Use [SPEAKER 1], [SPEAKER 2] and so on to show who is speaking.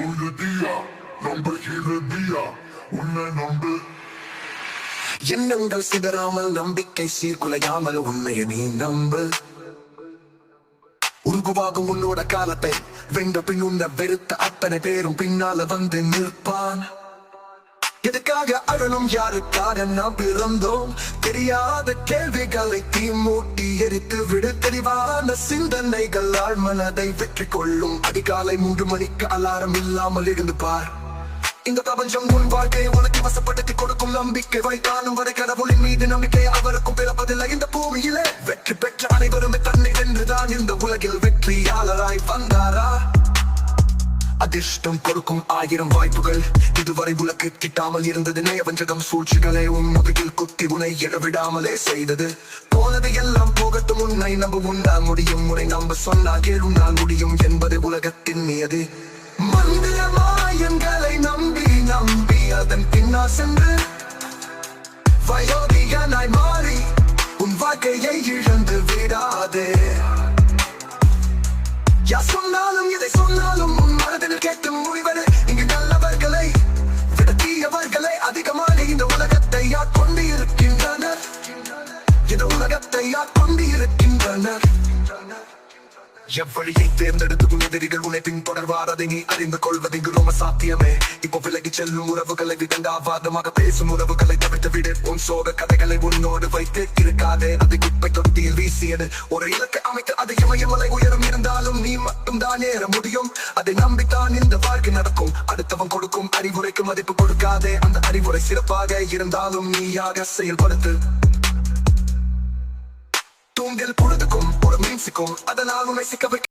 [SPEAKER 1] உறுதியா நம்புகிறதியா உன்னை நம்பு.
[SPEAKER 2] எண்ணங்கள் சிதறாமல் நம்பிக்கை சீர்குலையாமல் உண்மையை நீ நம்பு. உருகுவாகும் உன்னோட காலத்தை வென்ற பின் உன்னை வெறுத்த அத்தனை பேரும் பின்னால வந்து நிற்பான். எதுக்காக அழணும், யாருக்காக நாம் பிறந்தோம்? தெரியாத கேள்விகளை தீ மூட்டி எரித்து விடு. தெளிவான சிந்தனைகள் ஆழ்மனதை வெற்றி கொள்ளும். அதிகாலை 3 மணிக்கு அலாரம் இல்லாமல் இருந்து பார். இந்த பிரபஞ்சம் உன் வாழ்க்கையை உனக்கு வசப்படுத்தி கொடுக்கும். நம்பிக்கை வைத்தானும் வரை கடவுளின் மீது நம்பிக்கை அவருக்கும் பிறப்பதில்லை. இந்த பூமியிலே வெற்றி பெற்ற அனைவரும் தன்னை வென்றுதான் இந்த உலகில் வெற்றியாளராய் வந்தாரா? அதிர்ஷ்டம் கொடுக்கும் 1000 வாய்ப்புகள் இதுவரை உலக்கு கிட்டாமல் இருந்தது. நேவஞ்சகம் சூழ்ச்சிகளை உன் முதுகில் குத்தி உன்னை எழவிடாமலே செய்தது. போனது எல்லாம் போகட்டும், உன்னை நம்ப உன்னால் முடியும். உன்னை நம்ப சொன்னால் கேளும் முடியும் என்பது உலகத்தின் நியதி. மந்திர மாயங்களை நம்பி நம்பி அதன் பின்னால் சென்று வயோதிகனாய் மாறி உன் வாழ்க்கையை இழந்து விடாதே. யார் சொன்னாலும் எதை சொன்னாலும் உன் மனதில் கேட்டு முடிவது. இங்கு நல்லவர்களை விட தீயவர்களை அதிகமாக இந்த உலகத்தை ஆட்கொண்டு இருக்கின்றனர். இந்த உலகத்தை ஆட்கொண்டு இருக்கின்றனர். எவ்வழியை தேர்ந்தெடுத்தும் எதிரிகள் உன்னை பின்தொடர்வார். அதை நீ அறிந்து கொள்வது இங்கு ரொம்ப சாத்தியமே. இப்போ விலகி செல்லும் உறவுகளை விதண்டாவாதமாக பேசும் உறவுகளை தவிர்த்து விடு. உன் சோக கதைகளை உன்னோடு வைத்து இருக்காதே. அதை குப்பை தொட்டியில் வீசியது. ஒரு இலக்கை அமைத்து அது இமயமலை உயரம் இருந்தாலும் நீ மட்டும் தான் ஏற முடியும். அதை நம்பித்தான் இந்த வாழ்க்கை நடக்கும். அடுத்தவன் கொடுக்கும் அறிவுரைக்கு மதிப்பு கொடுக்காதே. அந்த அறிவுரை சிறப்பாக இருந்தாலும் நீயாக செயல்படுத்து. தூண்டில் பொழுதுக்கும் ஒரு மின்சிக்கும் அதனால் உன்னை சிக்க வைக்க